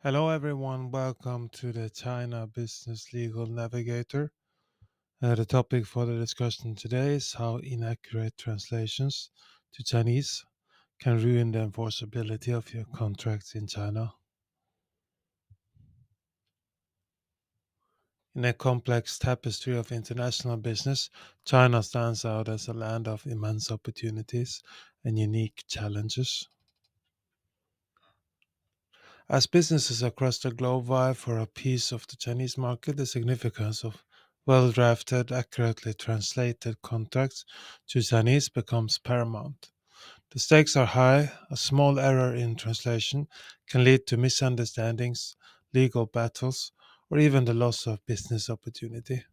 Hello, everyone. Welcome to the China Business Legal Navigator. The topic for the discussion today is how inaccurate translations to Chinese can ruin the enforceability of your contracts in China. In a complex tapestry of international business, China stands out as a land of immense opportunities and unique challenges. As businesses across the globe vie for a piece of the Chinese market, the significance of well drafted, accurately translated contracts to Chinese becomes paramount. The stakes are high. A small error in translation can lead to misunderstandings, legal battles, or even the loss of business opportunity.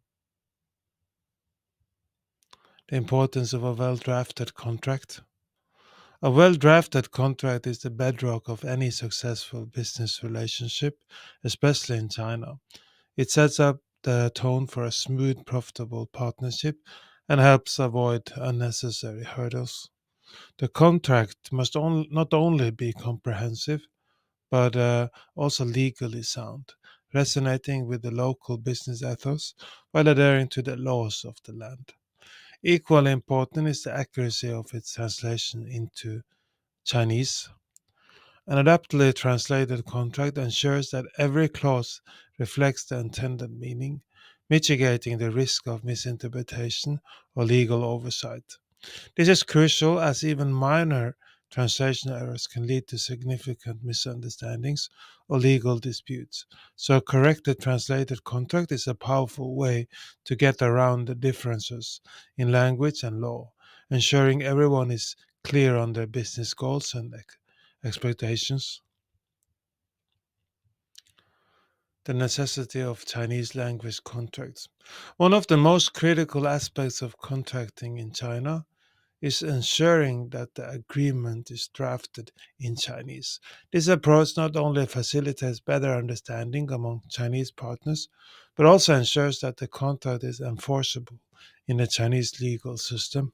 The importance of a well drafted contract. A well drafted contract is the bedrock of any successful business relationship, especially in China. It sets up the tone for a smooth, profitable partnership and helps avoid unnecessary hurdles. The contract must not only be comprehensive, but also legally sound, resonating with the local business ethos while adhering to the laws of the land. Equally important is the accuracy of its translation into Chinese. An adaptly translated contract ensures that every clause reflects the intended meaning, mitigating the risk of misinterpretation or legal oversight. This is crucial as even minor translation errors can lead to significant misunderstandings or legal disputes. So, a correctly translated contract is a powerful way to get around the differences in language and law, ensuring everyone is clear on their business goals and expectations. The necessity of Chinese language contracts. One of the most critical aspects of contracting in China is ensuring that the agreement is drafted in Chinese. This approach not only facilitates better understanding among Chinese partners, but also ensures that the contract is enforceable in the Chinese legal system.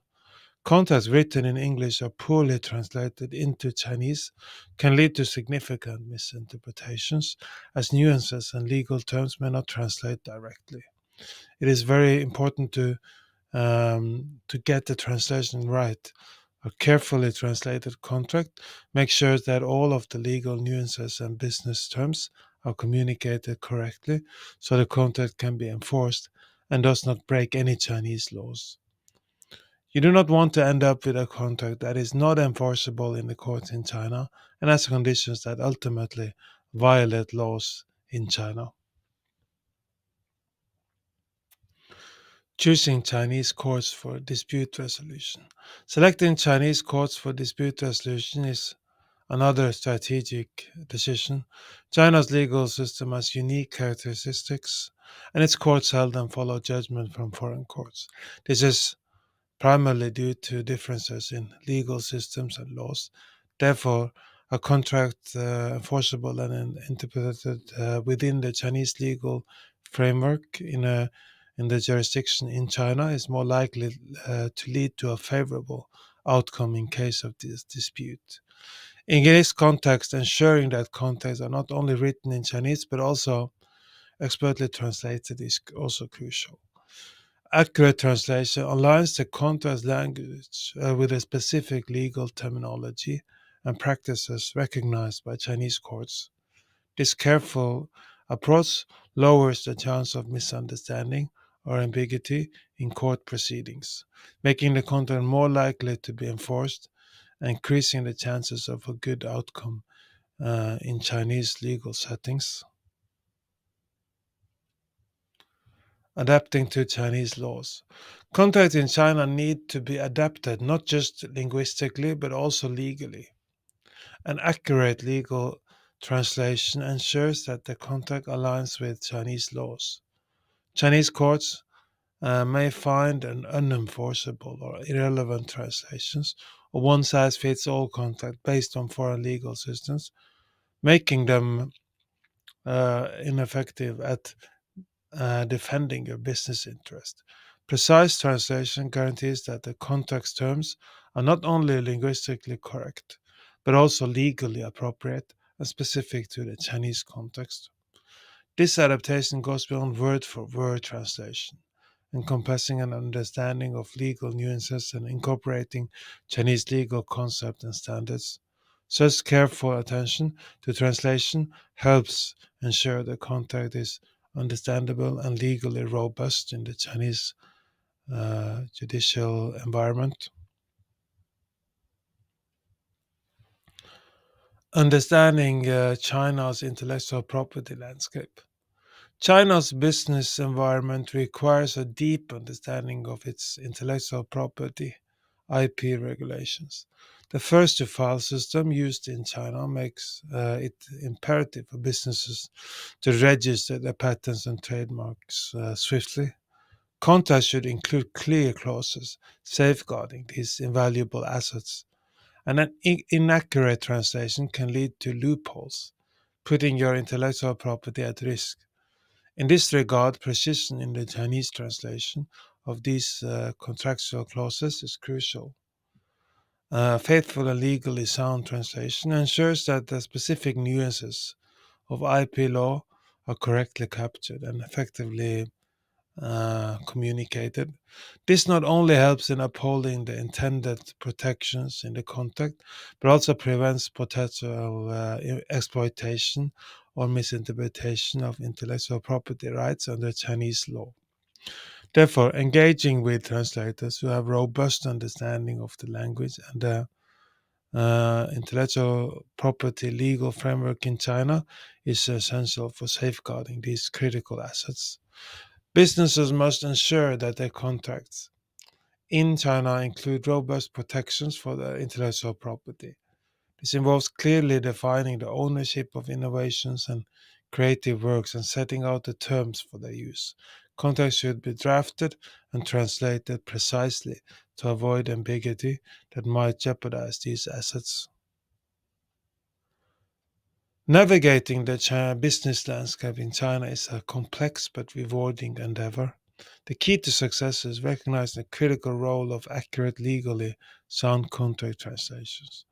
Contracts written in English or poorly translated into Chinese can lead to significant misinterpretations, as nuances and legal terms may not translate directly. It is very important to get the translation right. A carefully translated contract makes sure that all of the legal nuances and business terms are communicated correctly so the contract can be enforced and does not break any Chinese laws. You do not want to end up with a contract that is not enforceable in the courts in China and has conditions that ultimately violate laws in China. Choosing Chinese courts for dispute resolution. Selecting Chinese courts for dispute resolution is another strategic decision. China's legal system has unique characteristics, and its courts seldom follow judgment from foreign courts. This is primarily due to differences in legal systems and laws. Therefore, a contract enforceable and interpreted within the Chinese legal framework in the jurisdiction in China is more likely to lead to a favorable outcome in case of this dispute. In this context, ensuring that contracts are not only written in Chinese but also expertly translated is also crucial. Accurate translation aligns the contract language with a specific legal terminology and practices recognized by Chinese courts. This careful approach lowers the chance of misunderstanding or ambiguity in court proceedings, making the contract more likely to be enforced and increasing the chances of a good outcome in Chinese legal settings. Adapting to Chinese laws. Contracts in China need to be adapted not just linguistically but also legally. An accurate legal translation ensures that the contract aligns with Chinese laws. Chinese courts may find an unenforceable or irrelevant translations or one size fits all contract based on foreign legal systems, making them ineffective at defending your business interest. Precise translation guarantees that the contract's terms are not only linguistically correct, but also legally appropriate specific to the Chinese context. This adaptation goes beyond word for word translation, encompassing an understanding of legal nuances and incorporating Chinese legal concepts and standards. Such careful attention to translation helps ensure the content is understandable and legally robust in the Chinese judicial environment. Understanding China's intellectual property landscape. China's business environment requires a deep understanding of its intellectual property (IP) regulations. The first to file system used in China makes it imperative for businesses to register their patents and trademarks swiftly. Contracts should include clear clauses safeguarding these invaluable assets, and an inaccurate translation can lead to loopholes, putting your intellectual property at risk. In this regard, precision in the Chinese translation of these contractual clauses is crucial. Faithful and legally sound translation ensures that the specific nuances of IP law are correctly captured and effectively communicated. This not only helps in upholding the intended protections in the contract, but also prevents potential exploitation or misinterpretation of intellectual property rights under Chinese law. Therefore, engaging with translators who have robust understanding of the language and the intellectual property legal framework in China is essential for safeguarding these critical assets. Businesses must ensure that their contracts in China include robust protections for their intellectual property. This involves clearly defining the ownership of innovations and creative works and setting out the terms for their use. Contracts should be drafted and translated precisely to avoid ambiguity that might jeopardize these assets. Navigating the business landscape in China is a complex but rewarding endeavor. The key to success is recognizing the critical role of accurate, legally sound contract translations.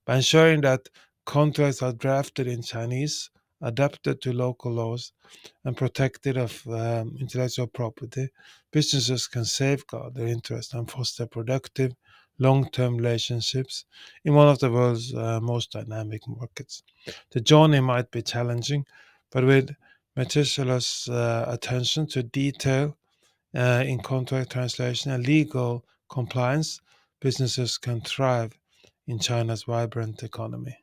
By ensuring that contracts are drafted in Chinese, adapted to local laws, and protected of intellectual property, businesses can safeguard their interests and foster productive, long-term relationships in one of the world's most dynamic markets. The journey might be challenging, but with meticulous attention to detail in contract translation and legal compliance, businesses can thrive in China's vibrant economy.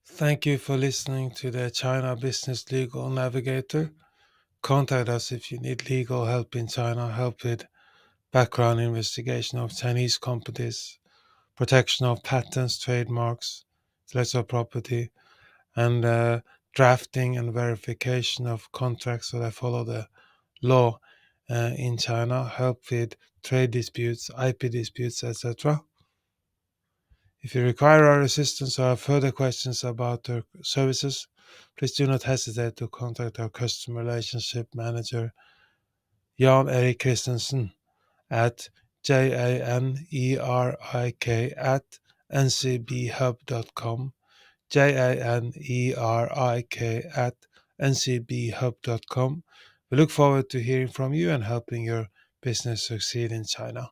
Thank you for listening to the China Business Legal Navigator. Contact us if you need legal help in China, help with background investigation of Chinese companies, protection of patents, trademarks, intellectual property, and drafting and verification of contracts so they follow the law in China, help with trade disputes, IP disputes, etc. If you require our assistance or have further questions about our services, please do not hesitate to contact our customer relationship manager, Jan Erik Christensen, at janerik at ncbhub.com, janerik at ncbhub.com. We look forward to hearing from you and helping your business succeed in China.